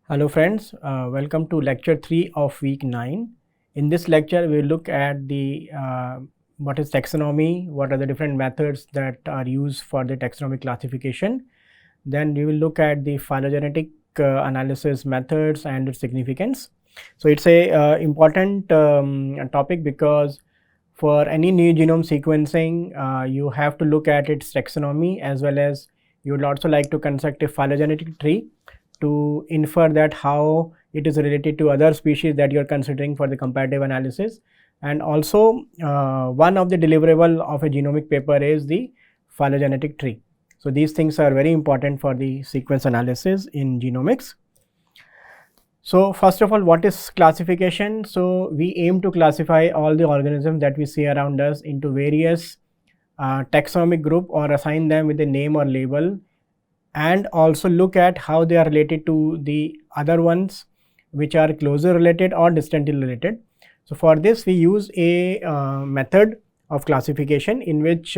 Hello friends, welcome to lecture 3 of week 9. In this lecture we will look at the what is taxonomy, what are the different methods that are used for the taxonomic classification. Then we will look at the phylogenetic analysis methods and its significance. So it's a important topic because for any new genome sequencing you have to look at its taxonomy, as well as you would also like to construct a phylogenetic tree to infer that how it is related to other species that you are considering for the comparative analysis. And also one of the deliverable of a genomic paper is the phylogenetic tree. So these things are very important for the sequence analysis in genomics. So first of all, what is classification? So we aim to classify all the organisms that we see around us into various taxonomic group, or assign them with a name or label, and also look at how they are related to the other ones which are closer related or distantly related. So for this we use a method of classification in which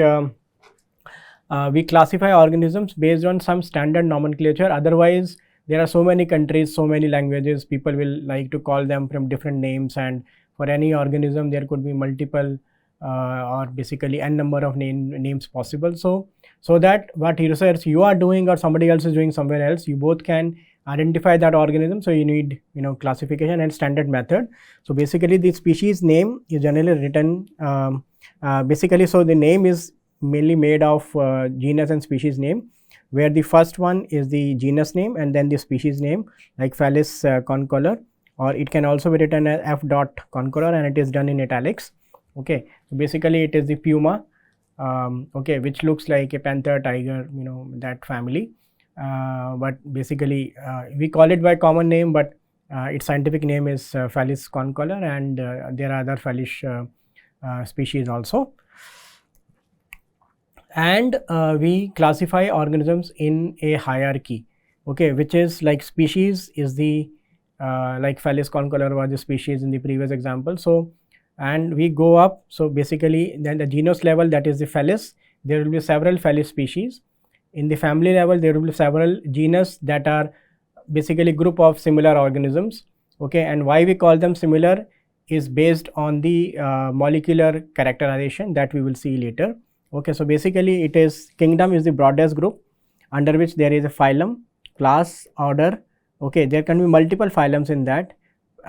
we classify organisms based on some standard nomenclature. Otherwise there are so many countries, so many languages, people will like to call them from different names, and for any organism there could be multiple or basically n number of names possible. So that what research you are doing or somebody else is doing somewhere else, you both can identify that organism. So you need classification and standard method. So basically the species name is generally written basically, so the name is mainly made of genus and species name, where the first one is the genus name and then the species name, like Felis concolor, or it can also be written as F. concolor, and it is done in italics. Okay, so basically it is the puma, okay, which looks like a panther, tiger, that family, but basically we call it by common name, but its scientific name is Felis concolor, and there are other Felis species also. And we classify organisms in a hierarchy, okay, which is like species is the like Felis concolor was the species in the previous example. So and we go up, so basically then the genus level, that is the Felis, there will be several Felis species. In the family level there will be several genus that are basically group of similar organisms, okay, and why we call them similar is based on the molecular characterization that we will see later. Okay, so basically it is kingdom is the broadest group under which there is a phylum, class, order. Okay, there can be multiple phylums in that.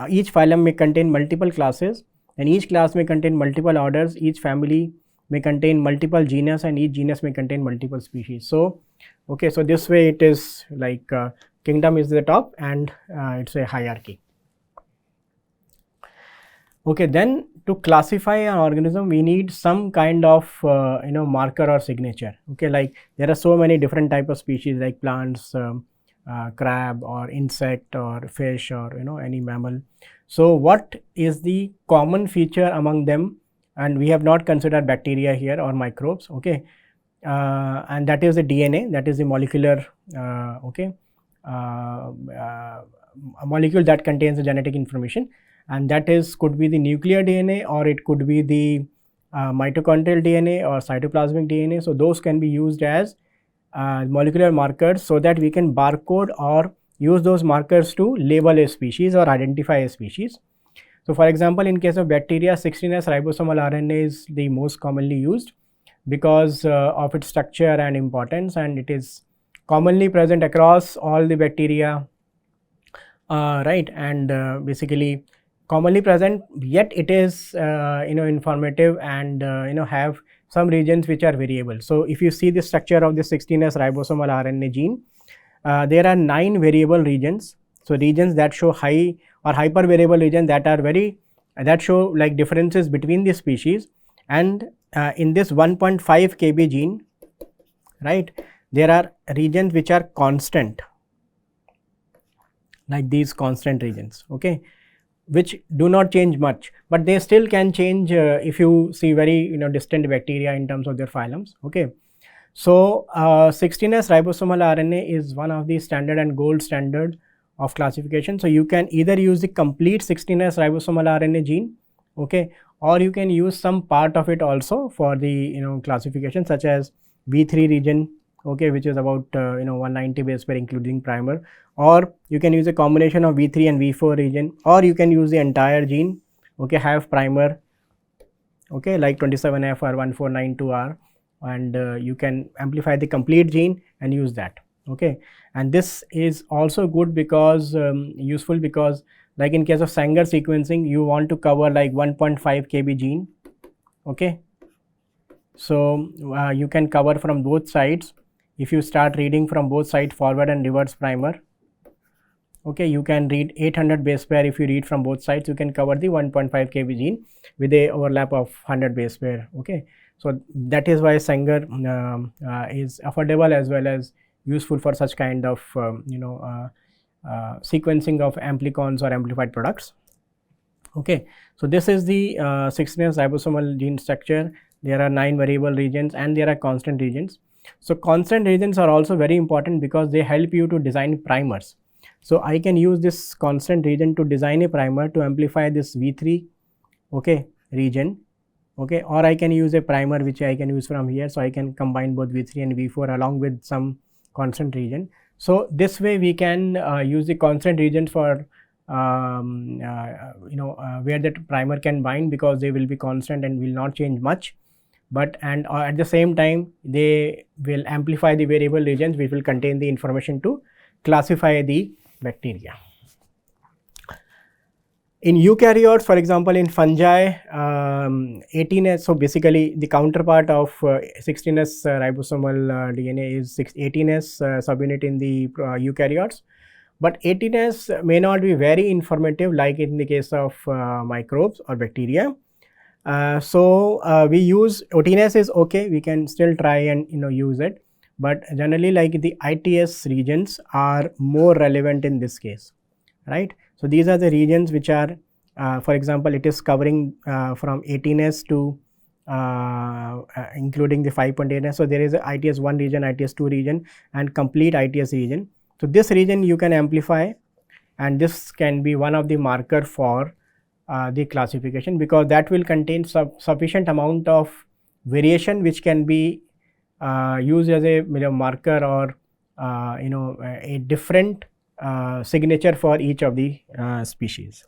Each phylum may contain multiple classes, and each class may contain multiple orders. Each family may contain multiple genus, and each genus may contain multiple species. So okay, so this way it is like kingdom is the top, and it's a hierarchy. Okay, then to classify an organism we need some kind of marker or signature. Okay, like there are so many different type of species like plants, crab or insect or fish or any mammal. So what is the common feature among them? And we have not considered bacteria here or microbes, okay, and that is the DNA, that is the molecular okay, a molecule that contains the genetic information, and that is could be the nuclear DNA, or it could be the mitochondrial DNA or cytoplasmic DNA. So those can be used as molecular markers, so that we can barcode or use those markers to label a species or identify a species. So for example, in case of bacteria, 16S ribosomal RNA is the most commonly used because of its structure and importance, and it is commonly present across all the bacteria, right, and basically commonly present, yet it is informative and have some regions which are variable. So if you see the structure of the 16S ribosomal RNA gene, there are 9 variable regions. So regions that show high or hyper variable regions that are that show like differences between the species, and in this 1.5 kb gene, right, there are regions which are constant, like these constant regions, okay, which do not change much, but they still can change if you see very distant bacteria in terms of their phylums. Okay, so 16S ribosomal RNA is one of the standard and gold standard of classification. So you can either use the complete 16S ribosomal RNA gene, okay, or you can use some part of it also for the classification, such as V3 region, okay, which is about 190 base pair including primer, or you can use a combination of V3 and V4 region, or you can use the entire gene, okay, have primer, okay, like 27F or 1492R, and you can amplify the complete gene and use that, okay. And this is also good because useful because like in case of Sanger sequencing, you want to cover like 1.5 kb gene, okay. So you can cover from both sides. If you start reading from both sides, forward and reverse primer, okay, you can read 800 base pair. If you read from both sides, you can cover the 1.5 kb gene with a overlap of 100 base pair, okay. So that is why Sanger is affordable as well as useful for such kind of sequencing of amplicons or amplified products, okay. So this is the 16S ribosomal gene structure. There are 9 variable regions and there are constant regions. So constant regions are also very important because they help you to design primers. So I can use this constant region to design a primer to amplify this V3, okay, region, okay, or I can use a primer which I can use from here. So I can combine both V3 and V4 along with some constant region. So this way we can use the constant regions for where that primer can bind, because they will be constant and will not change much, but and at the same time they will amplify the variable regions which will contain the information to classify the bacteria. In eukaryotes, for example, in fungi, 18S, so basically the counterpart of 16S ribosomal DNA is 18S subunit in the eukaryotes, but 18S may not be very informative like in the case of microbes or bacteria. So we use 18S is okay, we can still try and use it, but generally like the ITS regions are more relevant in this case, right. So these are the regions which are for example, it is covering from 18S to including the 5.8S. So there is a ITS1 region, ITS2 region and complete ITS region. So this region you can amplify, and this can be one of the marker for the classification, because that will contain sufficient amount of variation which can be used as a marker or a different signature for each of the species.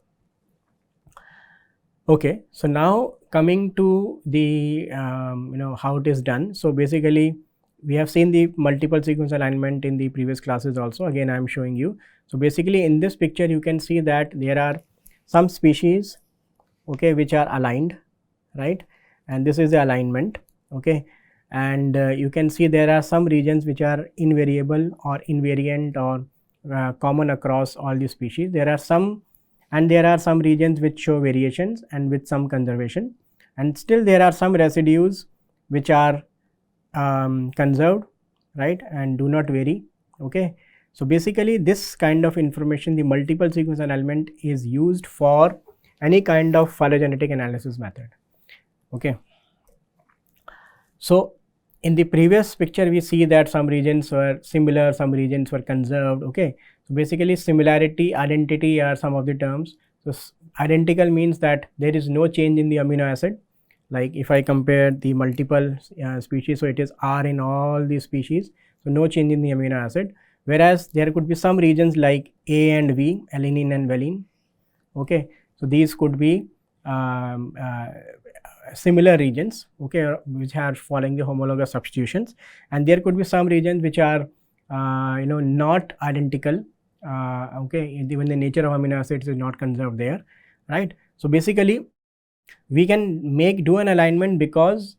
Okay, so now coming to the how it is done. So basically we have seen the multiple sequence alignment in the previous classes also. Again I am showing you. So basically in this picture you can see that there are some species, okay, which are aligned, right, and this is the alignment, okay, and you can see there are some regions which are invariable or invariant or common across all the species. There are some, and there are some regions which show variations and with some conservation, and still there are some residues which are conserved, right, and do not vary, okay. So basically this kind of information, the multiple sequence alignment, is used for any kind of phylogenetic analysis method, okay. So in the previous picture we see that some regions were similar, some regions were conserved, okay. So basically similarity, identity are some of the terms. So identical means that there is no change in the amino acid, like if I compare the multiple species, so it is R in all the species, so no change in the amino acid, whereas there could be some regions like A and V, alanine and valine, okay. So these could be similar regions, okay, which are following the homologous substitutions, and there could be some regions which are not identical, okay, even the nature of amino acids is not conserved there, right. So basically we can do an alignment because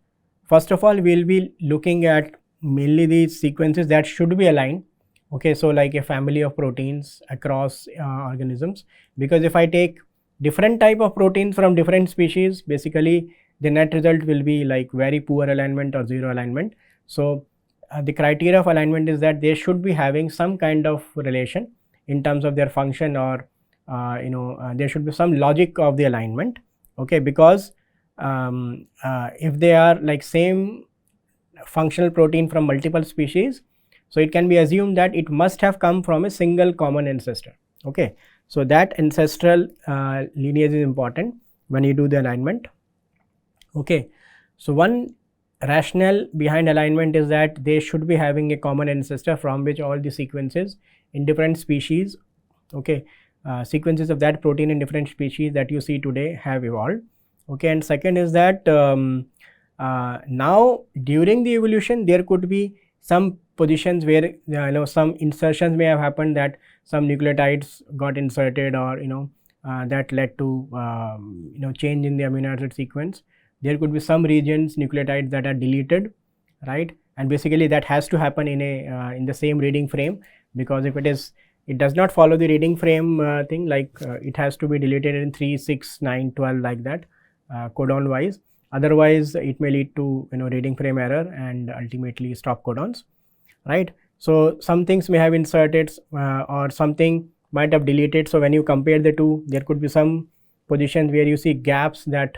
first of all we will be looking at mainly the sequences that should be aligned, okay. So like a family of proteins across organisms, because if I take different type of proteins from different species, basically the net result will be like very poor alignment or zero alignment. So the criteria of alignment is that they should be having some kind of relation in terms of their function, or there should be some logic of the alignment, okay, because if they are like same functional protein from multiple species, so it can be assumed that it must have come from a single common ancestor, okay. So that ancestral lineage is important when you do the alignment, okay. So one rationale behind alignment is that they should be having a common ancestor from which all the sequences in different species, okay, sequences of that protein in different species that you see today have evolved. Okay, and second is that now during the evolution there could be some positions where some insertions may have happened, that some nucleotides got inserted, or that led to change in the amino acid sequence. There could be some regions, nucleotides, that are deleted, right? And basically that has to happen in a in the same reading frame, because if it does not follow the reading frame thing, like it has to be deleted in 3, 6, 9, 12 like that, codon wise. Otherwise it may lead to reading frame error and ultimately stop codons, right? So some things may have inserted or something might have deleted. So when you compare the two, there could be some positions where you see gaps that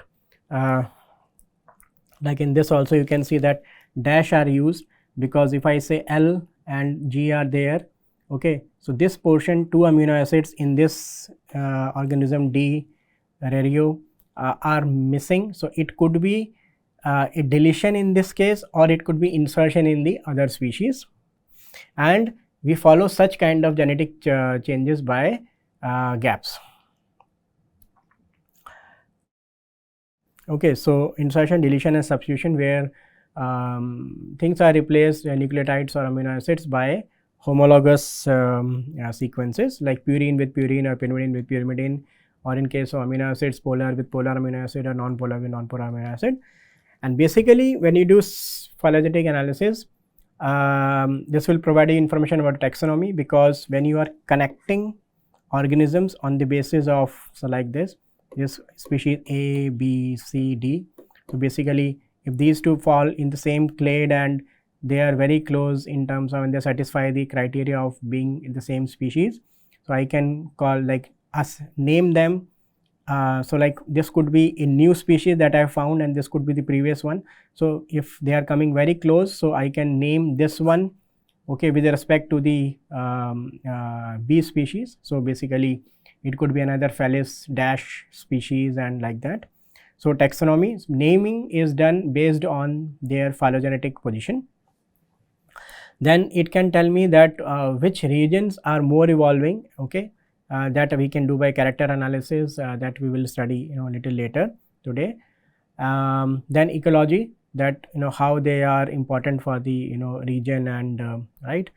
like in this also you can see that dash are used, because if I say L and G are there, okay, so this portion, 2 amino acids in this organism D rareo are missing. So it could be a deletion in this case, or it could be insertion in the other species, and we follow such kind of genetic changes by gaps. Okay, so insertion, deletion and substitution, where things are replaced, nucleotides or amino acids, by homologous sequences like purine with purine or pyrimidine with pyrimidine, or in case of amino acids, polar with polar amino acid or non-polar with non-polar amino acid. And basically when you do phylogenetic analysis, this will provide you information about taxonomy, because when you are connecting organisms on the basis of, so like this species A, B, C, D. So basically if these two fall in the same clade and they are very close in terms of when they satisfy the criteria of being in the same species, so I can call like name them. So like this could be a new species that I found, and this could be the previous one. So if they are coming very close, so I can name this one, okay, with respect to the B species. So basically it could be another Felis dash species and like that. So taxonomy naming is done based on their phylogenetic position. Then it can tell me that which regions are more evolving, okay, that we can do by character analysis, that we will study a little later today. Then ecology, that how they are important for the region, and right,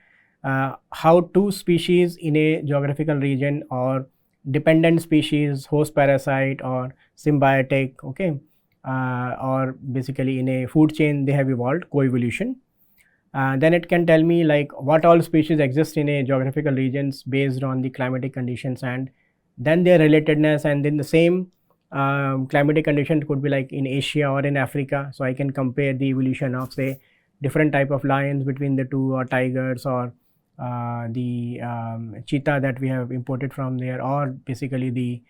how two species in a geographical region, or dependent species, host parasite or symbiotic, okay, or basically in a food chain they have evolved, coevolution. Then it can tell me like what all species exist in a geographical regions based on the climatic conditions, and then their relatedness, and then the same climatic condition could be like in Asia or in Africa. So I can compare the evolution of say different type of lions between the two, or tigers, or the cheetah that we have imported from there, or basically the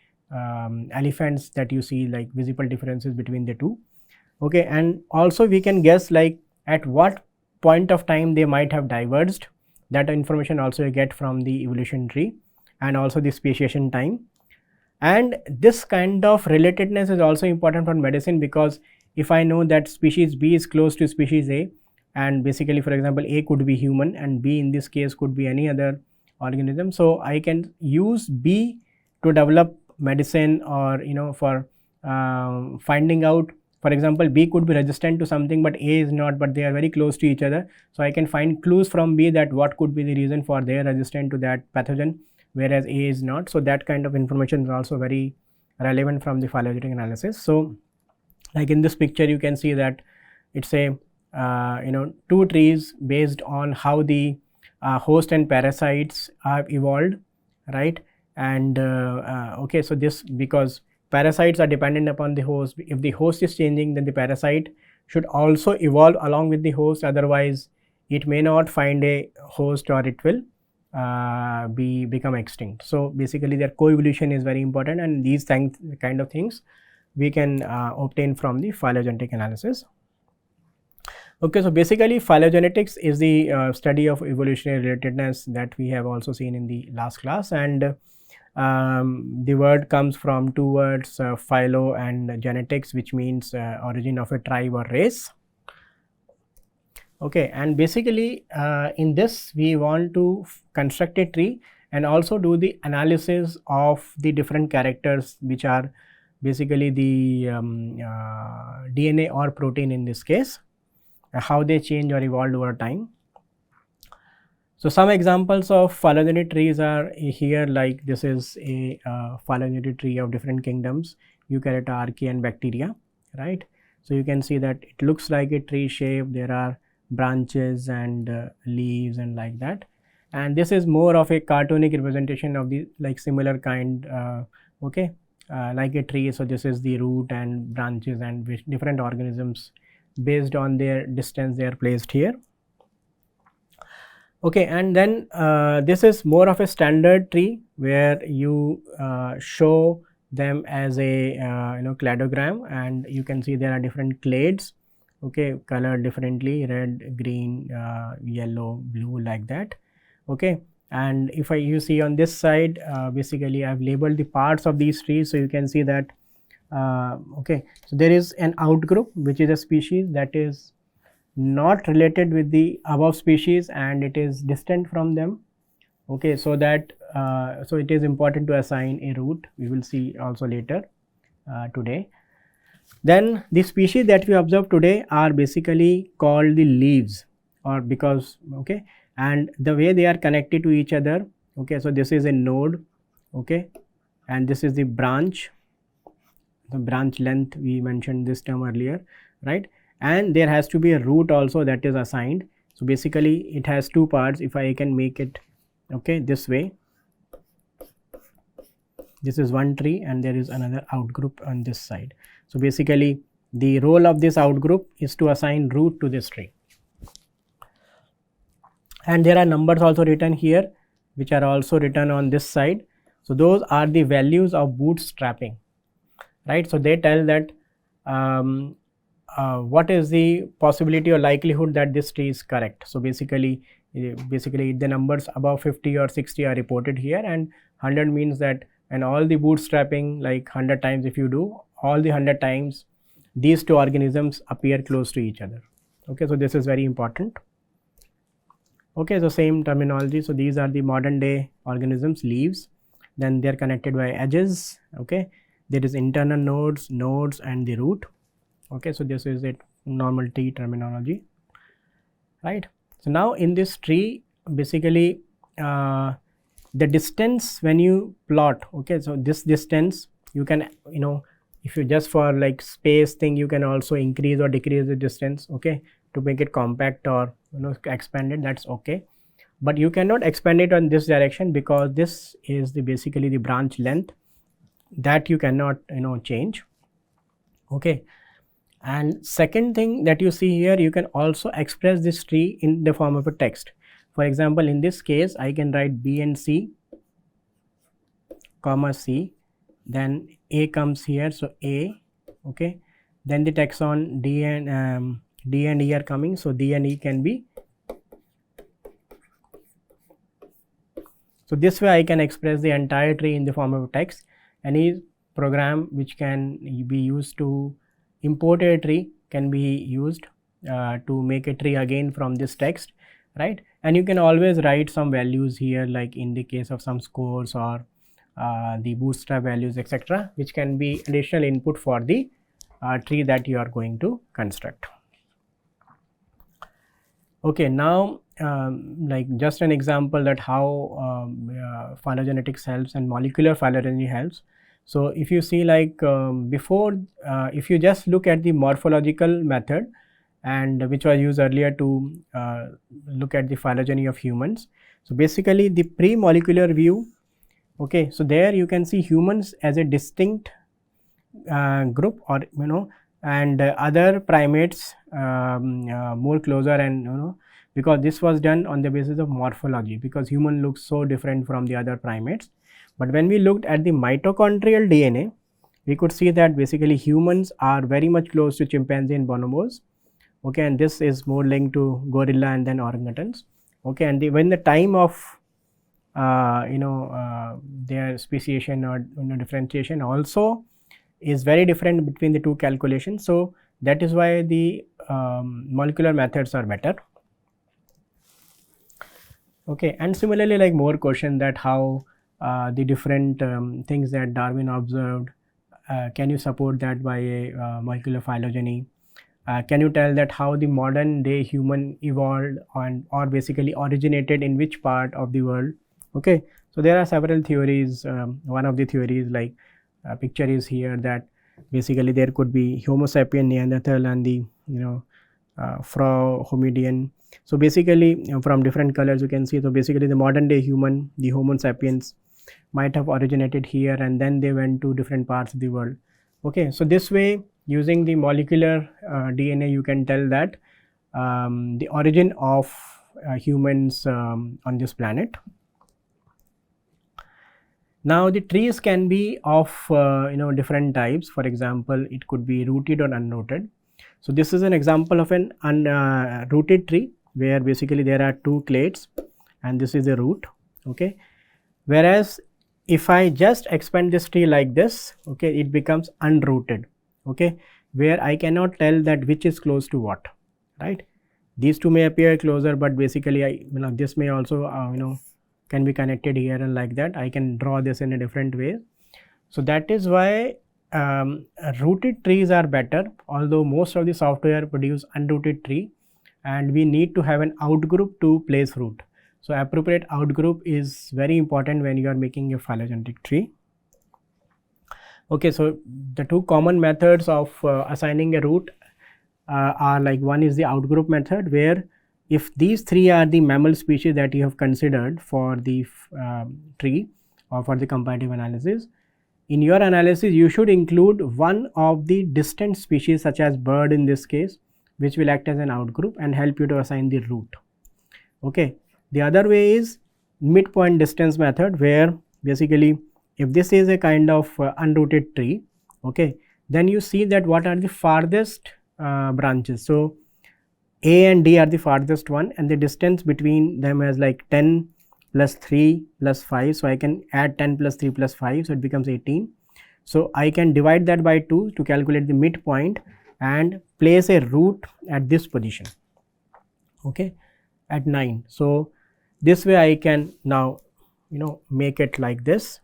elephants that you see, like visible differences between the two. Okay, and also we can guess like at what point of time they might have diverged. That information also you get from the evolution tree, and also the speciation time. And this kind of relatedness is also important for medicine, because if I know that species B is close to species A, and basically for example A could be human and B in this case could be any other organism, so I can use B to develop medicine, or for finding out, for example B could be resistant to something but A is not, but they are very close to each other. So I can find clues from B that what could be the reason for they are resistant to that pathogen, whereas A is not. So that kind of information is also very relevant from the phylogenetic analysis. So like in this picture you can see that it's a two trees based on how the host and parasites have evolved, right? And okay, so this, because parasites are dependent upon the host, if the host is changing then the parasite should also evolve along with the host, otherwise it may not find a host or it will become extinct. So basically their coevolution is very important, and these kind of things we can obtain from the phylogenetic analysis. Okay, so basically phylogenetics is the study of evolutionary relatedness that we have also seen in the last class, and the word comes from two words, philo and genetics, which means origin of a tribe or race. Okay, and basically in this we want to construct a tree and also do the analysis of the different characters which are basically the DNA or protein in this case, how they change or evolved over time. So some examples of phylogenetic trees are here, like this is a phylogenetic tree of different kingdoms, eukaryote, archaea and bacteria, right. So you can see that it looks like a tree shape, there are branches and leaves and like that, and this is more of a cartoonic representation of the like similar kind, okay, like a tree. So this is the root and branches and different organisms based on their distance they are placed here. Okay, and then this is more of a standard tree where you show them as a cladogram, and you can see there are different clades, okay, colored differently, red, green, yellow, blue, like that. Okay, and if you see on this side, basically I have labeled the parts of these trees, so you can see that okay, so there is an outgroup which is a species that is not related with the above species and it is distant from them. Okay, so that so it is important to assign a root, we will see also later today. Then the species that we observe today are basically called the leaves, or because okay, and the way they are connected to each other. Okay, so this is a node, okay, and this is the branch, the branch length, we mentioned this term earlier, right, and there has to be a root also that is assigned. So basically it has two parts. If I can make it okay this way, this is one tree and there is another outgroup on this side. So basically the role of this outgroup is to assign root to this tree, and there are numbers also written here which are also written on this side. So those are the values of bootstrapping, right. So they tell that what is the possibility or likelihood that this tree is correct. So basically the numbers above 50 or 60 are reported here, and 100 means that, and all the bootstrapping like 100 times, if you do all the 100 times, these two organisms appear close to each other. Okay, so this is very important. Okay, so same terminology. So these are the modern day organisms, leaves, then they are connected by edges. Okay, there is internal nodes and the root. Okay, so this is a normal tree terminology, right. So now in this tree, basically the distance when you plot, okay, so this distance you can, if you just for like space thing, you can also increase or decrease the distance, okay, to make it compact or expand it, that's okay, but you cannot expand it on this direction because this is the basically the branch length that you cannot change. Okay, and second thing that you see here, you can also express this tree in the form of a text. For example, in this case I can write B and C, comma C, then A comes here, so A, okay, then the taxon D and E are coming, so D and E can be. So this way I can express the entire tree in the form of text. Any program which can be used to import a tree can be used to make a tree again from this text, right, and you can always write some values here, like in the case of some scores or the bootstrap values, etc., which can be additional input for the tree that you are going to construct. Okay, now like just an example that how phylogenetics helps and molecular phylogeny helps. So if you see like before, if you just look at the morphological method, and which was used earlier to look at the phylogeny of humans. So basically the pre-molecular view, okay, so there you can see humans as a distinct group, or and other primates more closer, and because this was done on the basis of morphology, because human looks so different from the other primates. But when we looked at the mitochondrial DNA, we could see that basically humans are very much close to chimpanzee and bonobos, okay, and this is more linked to gorilla and then orangutans, okay, and when the time of their speciation or differentiation also is very different between the two calculations. So that is why the molecular methods are better. Okay, and similarly, like more question that how the different things that Darwin observed, can you support that by a molecular phylogeny? Can you tell that how the modern day human evolved on or basically originated in which part of the world? Okay, so there are several theories. One of the theories, like picture is here, that basically there could be Homo sapien, Neanderthal, and the Frau-Hominian. So basically from different colors you can see, so basically the modern day human, the Homo sapiens, might have originated here and then they went to different parts of the world. Okay, so this way, using the molecular DNA, you can tell that the origin of humans on this planet. Now the trees can be of different types. For example, it could be rooted or unrooted. So this is an example of an unrooted tree, where basically there are two clades and this is the root. Okay, whereas if I just expand this tree like this, okay, it becomes unrooted. Okay, where I cannot tell that which is close to what, right? These two may appear closer, but basically this may also can be connected here, and like that I can draw this in a different way. So that is why rooted trees are better, although most of the software produce unrooted tree, and we need to have an outgroup to place root. So appropriate outgroup is very important when you are making a phylogenetic tree. Okay, so the two common methods of assigning a root are like, one is the outgroup method, where if these three are the mammal species that you have considered for the tree or for the comparative analysis, in your analysis you should include one of the distant species, such as bird in this case, which will act as an outgroup and help you to assign the root. Okay, the other way is midpoint distance method, where basically if this is a kind of unrooted tree, okay, then you see that what are the farthest branches. So A and D are the farthest one, and the distance between them is like 10 plus 3 plus 5. So I can add 10 plus 3 plus 5, so it becomes 18. So I can divide that by 2 to calculate the midpoint and place a root at this position, okay, at 9. So this way I can now make it like this,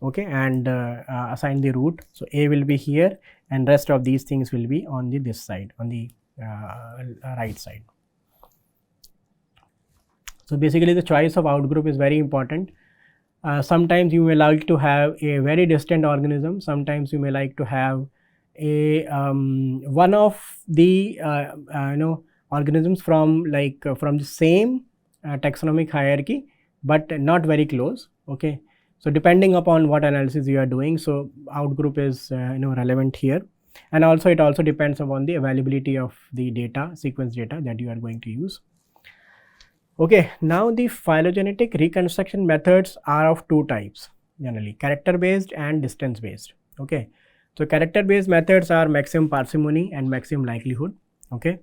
okay, and assign the root. So A will be here and rest of these things will be on the this side, on the right side. So basically the choice of outgroup is very important. Sometimes you may like to have a very distant organism, sometimes you may like to have a one of the organisms from from the same taxonomic hierarchy, but not very close. Okay, so depending upon what analysis you are doing, so outgroup is relevant here, and also it also depends upon the availability of the data, sequence data that you are going to use. Okay, now the phylogenetic reconstruction methods are of two types, generally character based and distance based. Okay, so character based methods are maximum parsimony and maximum likelihood. Okay,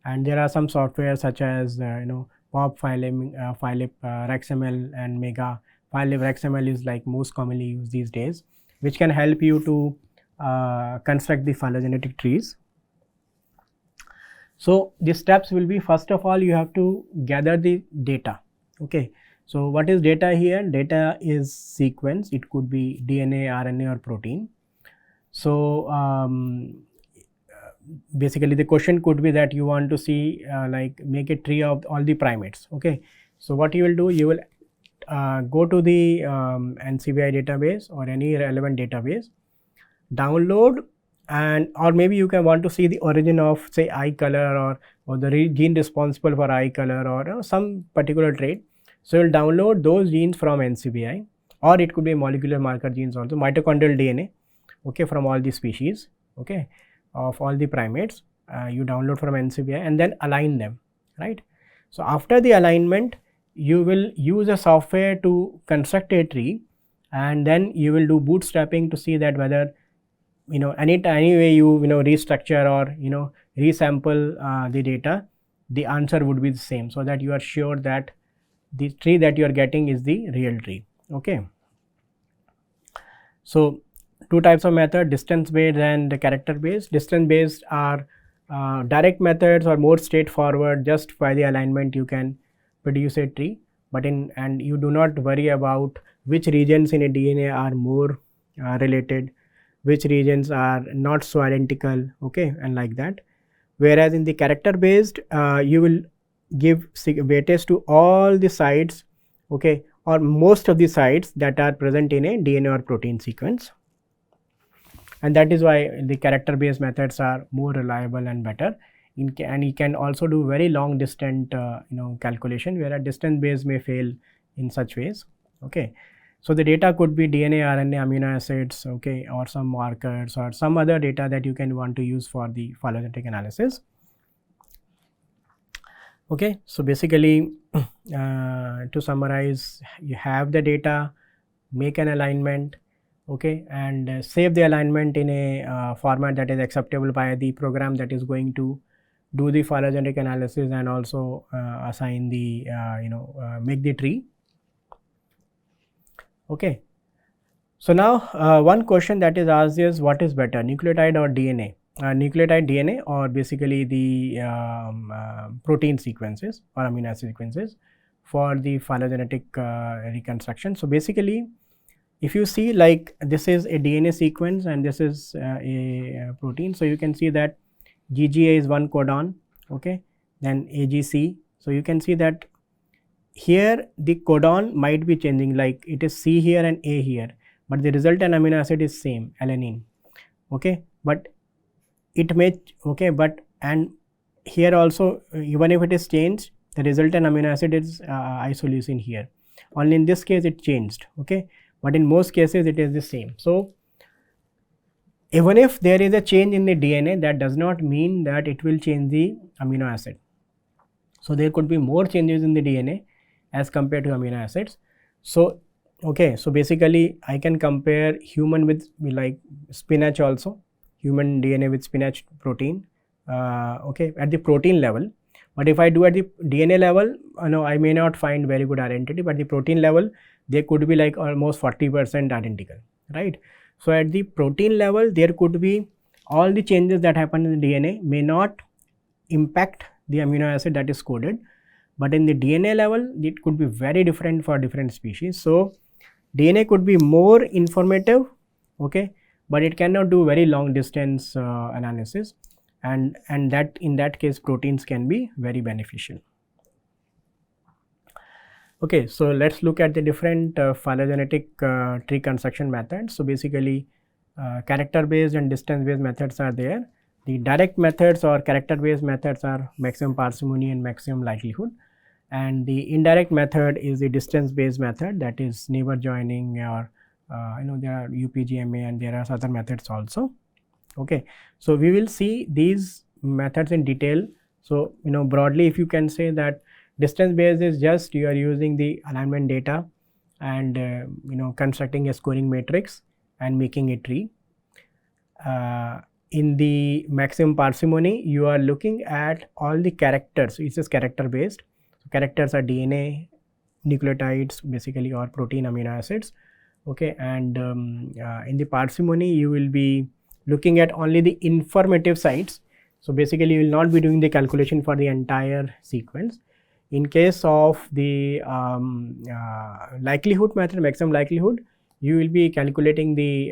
and there are some software such as POP, RAxML, and Mega. RAxML is like most commonly used these days, which can help you to construct the phylogenetic trees. So the steps will be, first of all you have to gather the data. Okay, so what is data here? Data is sequence. It could be DNA, RNA, or protein. So basically the question could be that you want to see make a tree of all the primates. Okay, so what you will do, you will go to the NCBI database or any relevant database, download, and or maybe you can want to see the origin of, say, eye color or the gene responsible for eye color or some particular trait. So you will download those genes from NCBI, or it could be molecular marker genes also, mitochondrial DNA, okay, from all the species, okay, of all the primates. You download from NCBI and then align them, right? So after the alignment, you will use a software to construct a tree, and then you will do bootstrapping to see that whether any way you restructure or resample the data, the answer would be the same, so that you are sure that the tree that you are getting is the real tree. Okay, so two types of method, distance based and character based. Distance based are Direct methods are more straightforward. Just by the alignment you can produce a tree, but and you do not worry about which regions in a DNA are more related, which regions are not so identical, okay, and like that. Whereas in the character based, you will give weightage to all the sites, okay, or most of the sites that are present in a DNA or protein sequence, and that is why the character based methods are more reliable and better. And you can also do very long distance calculation, where a distance based may fail in such ways, okay. So the data could be DNA, RNA, amino acids, okay, or some markers or some other data that you can want to use for the phylogenetic analysis. Okay, so basically to summarize, you have the data, make an alignment, okay, and save the alignment in a format that is acceptable by the program that is going to do the phylogenetic analysis, and also assign the make the tree. Okay, so now one question that is asked is, what is better, nucleotide or DNA? Nucleotide DNA, or basically the protein sequences or amino acid sequences for the phylogenetic reconstruction. So basically, if you see, like, this is a DNA sequence and this is a protein, so you can see that GGA is one codon, okay, then AGC. So you can see that here the codon might be changing, like it is C here and A here, but the resultant amino acid is same, alanine, okay, but it may, okay, but and here also, even if it is changed, the resultant amino acid is isoleucine here. Only in this case it changed, okay, but in most cases it is the same. So even if there is a change in the DNA, that does not mean that it will change the amino acid. So there could be more changes in the DNA as compared to amino acids. So okay, so basically I can compare human with like spinach also, human DNA with spinach protein, okay, at the protein level. But if I do at the DNA level, I may not find very good identity, but the protein level they could be like almost 40% identical, right? So at the protein level there could be all the changes that happen in the DNA may not impact the amino acid that is coded, but in the DNA level it could be very different for different species. So DNA could be more informative, okay, but it cannot do very long distance analysis, and that in that case proteins can be very beneficial. Okay, so let's look at the different phylogenetic tree construction methods. So basically character based and distance based methods are there. The direct methods or character based methods are maximum parsimony and maximum likelihood, and the indirect method is the distance based method, that is neighbor joining, or there are UPGMA and there are other methods also. Okay, so we will see these methods in detail. So broadly, if you can say that distance based is just you are using the alignment data and constructing a scoring matrix and making a tree. In the maximum parsimony, you are looking at all the characters. It is character based. So characters are DNA, nucleotides basically, or protein amino acids, okay, and in the parsimony you will be looking at only the informative sites. So basically you will not be doing the calculation for the entire sequence. In case of the likelihood method, maximum likelihood, you will be calculating the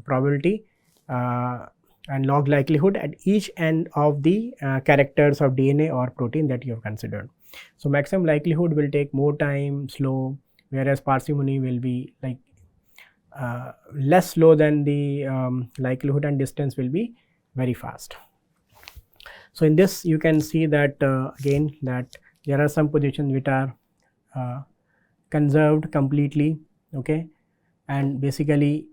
probability and log likelihood at each end of the characters of DNA or protein that you have considered. So maximum likelihood will take more time, slow, whereas parsimony will be like less slow than the likelihood, and distance will be very fast. So in this you can see that again that there are some positions which are conserved completely, okay, and basically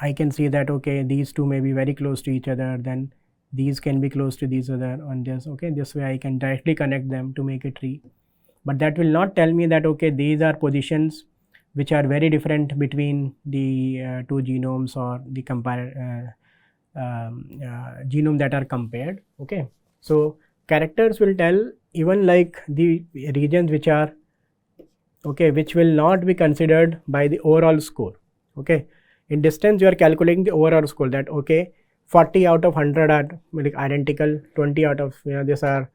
I can see that okay, these two may be very close to each other, then these can be close to these other on this, okay, this way I can directly connect them to make a tree. But that will not tell me that okay, these are positions which are very different between the two genomes or the genome that are compared, okay. So characters will tell even like the regions which are okay, which will not be considered by the overall score, okay. In distance you are calculating the overall score, that okay, 40 out of 100 are like identical, 20 out of these are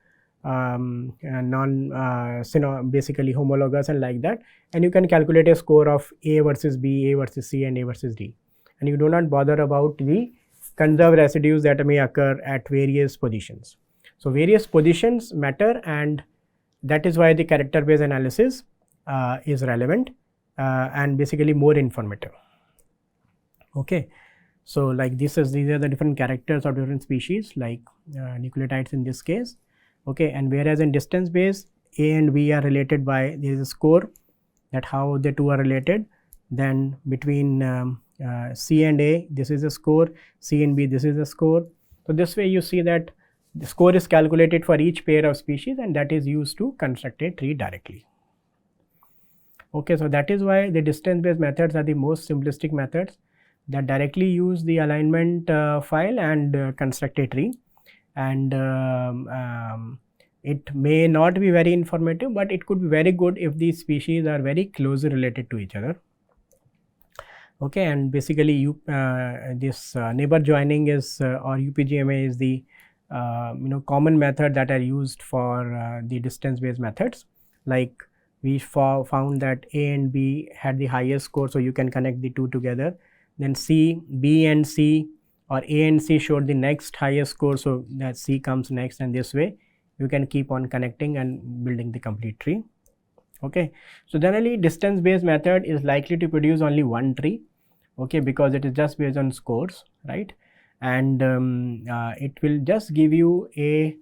basically homologous and like that, and you can calculate a score of A versus B, A versus C, and A versus D, and you do not bother about the conserved residues that may occur at various positions. So various positions matter, and that is why the character based analysis is relevant and basically more informative. Okay. So like these are the different characters of different species, like nucleotides in this case. Okay, and whereas in distance base, A and B are related by there is a score, that how the two are related. Then between C and A, this is a score, C and B, this is a score. So this way you see that the score is calculated for each pair of species, and that is used to construct a tree directly. Okay, so that is why the distance based methods are the most simplistic methods that directly use the alignment file and construct a tree, and it may not be very informative, but it could be very good if these species are very closely related to each other. Okay, and basically this neighbor joining is or UPGMA is the common method that are used for the distance based methods. Like we found that A and B had the highest score, so you can connect the two together. Then B and C or A and C showed the next highest score, so that C comes next, and this way you can keep on connecting and building the complete tree. Okay, so generally distance based method is likely to produce only one tree, okay, because it is just based on scores, right, and it will just give you a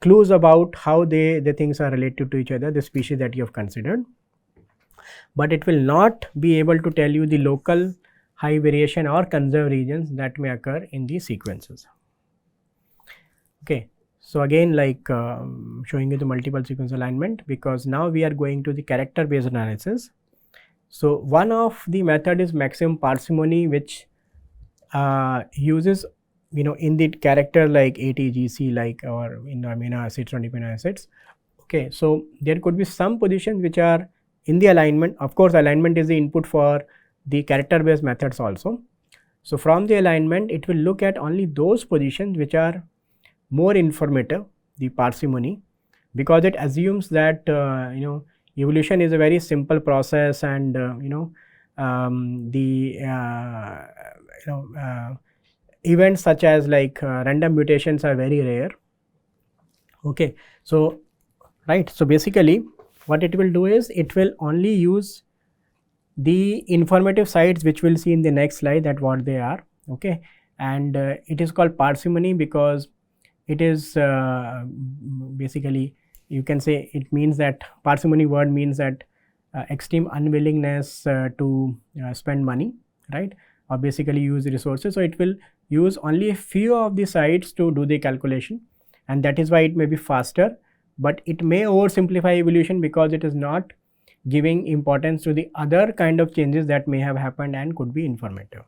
clues about how the things are related to each other, the species that you have considered, but it will not be able to tell you the local high variation or conserved regions that may occur in these sequences. Okay, so again, like showing you the multiple sequence alignment, because now we are going to the character based analysis. So one of the method is maximum parsimony, which uses in the character like AT, GC, like, or in amino acids or amino acids. Okay, so there could be some positions which are in the alignment. Of course, alignment is the input for the character based methods also. So from the alignment, it will look at only those positions which are more informative, the parsimony, because it assumes that evolution is a very simple process, and events such as like random mutations are very rare. Okay, so right, so basically what it will do is it will only use the informative sites, which we'll see in the next slide that what they are. Okay, and it is called parsimony because it is basically, you can say, it means that parsimony word means that extreme unwillingness to spend money, right, or basically use resources. So it will use only a few of the sites to do the calculation, and that is why it may be faster, but it may oversimplify evolution because it is not giving importance to the other kind of changes that may have happened and could be informative.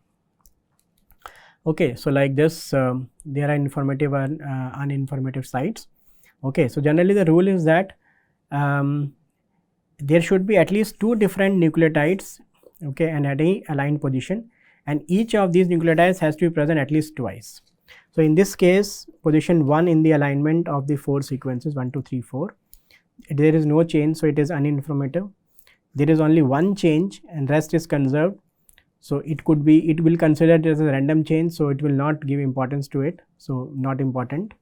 Okay, so like this, there are informative and uninformative sites. Okay, so generally the rule is that there should be at least two different nucleotides, okay, and at any aligned position, and each of these nucleotides has to be present at least twice. So in this case, position 1 in the alignment of the 4 sequences 1, 2, 3, 4, there is no change, so it is uninformative. There is only one change and rest is conserved. So it could be, it will consider it as a random change, so it will not give importance to it, so not important.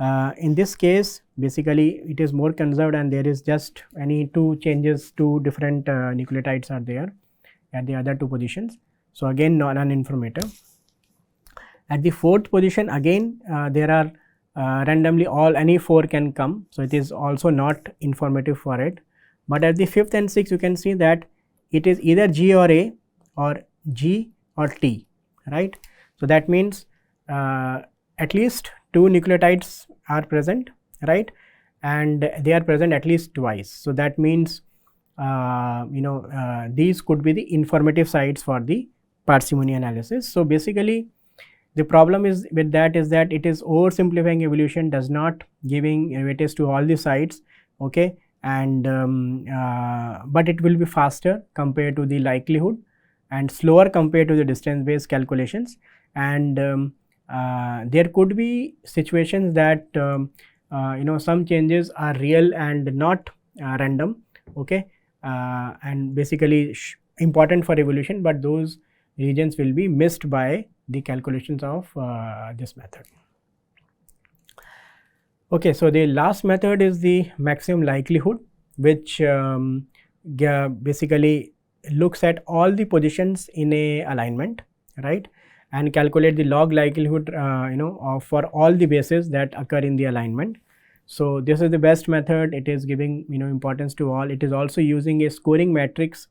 In this case, basically it is more conserved, and there is just any two changes, two different nucleotides are there at the other two positions. So again, non-informative. At the 4th position, again there are randomly any 4 can come, so it is also not informative for it. But at the 5th and 6th, you can see that it is either G or A or G or T, right. So that means at least 2 nucleotides are present, right, and they are present at least twice. So that means these could be the informative sites for the parsimony analysis. So basically the problem is with that is that it is oversimplifying evolution, does not giving weightage to all the sites, okay, and but it will be faster compared to the likelihood and slower compared to the distance based calculations, and there could be situations that some changes are real and not random, okay, and basically important for evolution, but those regions will be missed by the calculations of this method. Okay, so the last method is the maximum likelihood, which basically looks at all the positions in a alignment, right, and calculate the log likelihood for all the bases that occur in the alignment. So this is the best method. It is giving importance to all. It is also using a scoring matrix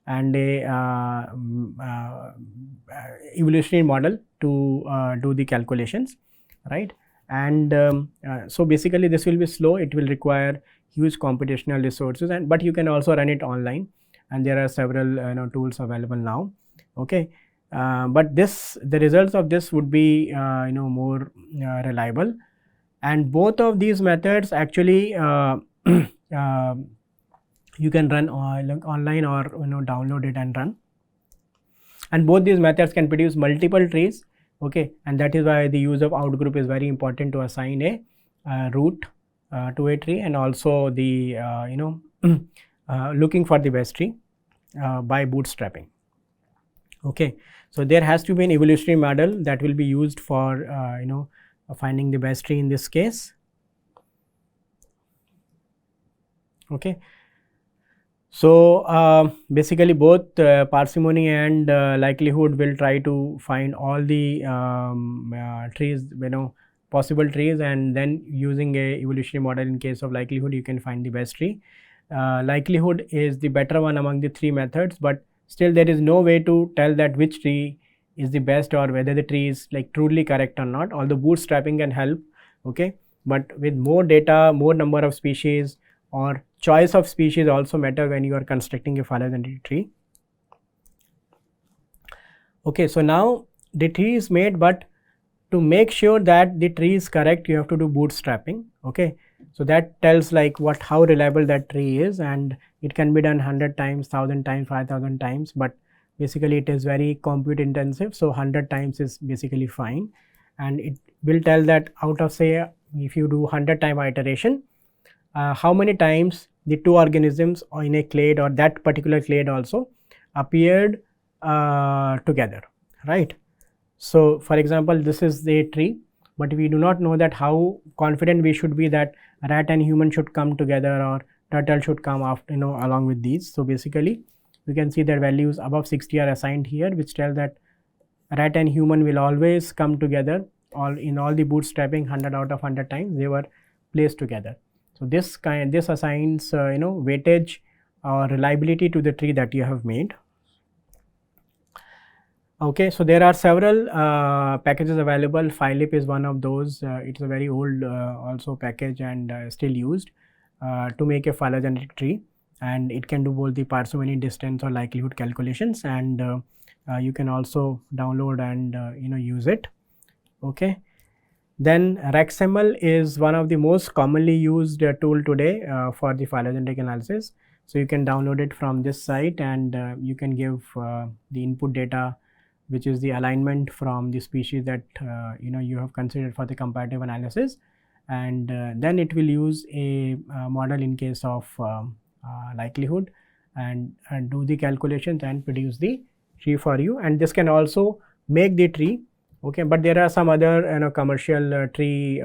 and a evolutionary model to do the calculations, right. And so basically this will be slow. It will require huge computational resources, and but you can also run it online, and there are several tools available now, okay. But the results of this would be more reliable, and both of these methods actually you can run online or download it and run, and both these methods can produce multiple trees, okay, and that is why the use of outgroup is very important to assign a root to a tree, and also the looking for the best tree by bootstrapping, okay. So there has to be an evolutionary model that will be used for finding the best tree in this case, okay. So basically both parsimony and likelihood will try to find all the trees, possible trees, and then using a evolutionary model in case of likelihood you can find the best tree. Likelihood is the better one among the three methods, but still there is no way to tell that which tree is the best or whether the tree is like truly correct or not, although bootstrapping can help, okay. But with more data, more number of species, or choice of species also matter when you are constructing a phylogenetic tree, okay. So now the tree is made, but to make sure that the tree is correct you have to do bootstrapping, okay. So that tells like how reliable that tree is, and it can be done 100 times, 1000 times, 5000 times, but basically it is very compute intensive, so 100 times is basically fine, and it will tell that out of, say, if you do 100 time iteration, how many times the two organisms in a clade or that particular clade also appeared together, right. So for example, this is the tree, but we do not know that how confident we should be that rat and human should come together or turtle should come after along with these. So basically we can see that values above 60 are assigned here, which tell that rat and human will always come together, in all the bootstrapping 100 out of 100 times they were placed together. So this assigns weightage or reliability to the tree that you have made, okay. So there are several packages available. Phylip is one of those. It's a very old also package and still used to make a phylogenetic tree, and it can do both the parsimony, distance, or likelihood calculations, and you can also download and use it, okay. Then RAxML is one of the most commonly used tool today for the phylogenetic analysis. So you can download it from this site, and you can give the input data, which is the alignment from the species that you have considered for the comparative analysis, and then it will use a model in case of likelihood and do the calculations and produce the tree for you, and this can also make the tree, okay. But there are some other commercial tree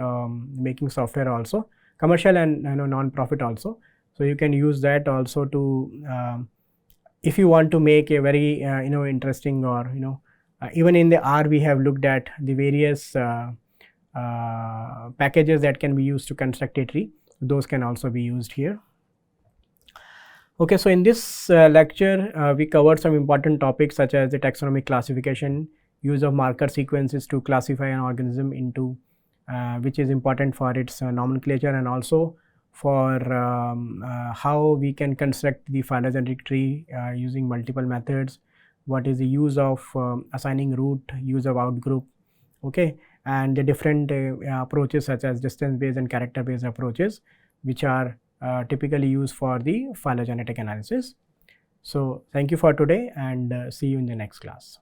making software also, commercial and non-profit also, so you can use that also to if you want to make a very interesting, or even in the R we have looked at the various packages that can be used to construct a tree. Those can also be used here, okay. So in this lecture we covered some important topics such as the taxonomic classification, use of marker sequences to classify an organism into which is important for its nomenclature, and also for how we can construct the phylogenetic tree using multiple methods, what is the use of assigning root, use of outgroup, okay, and the different approaches such as distance based and character based approaches, which are typically used for the phylogenetic analysis. So thank you for today, and see you in the next class.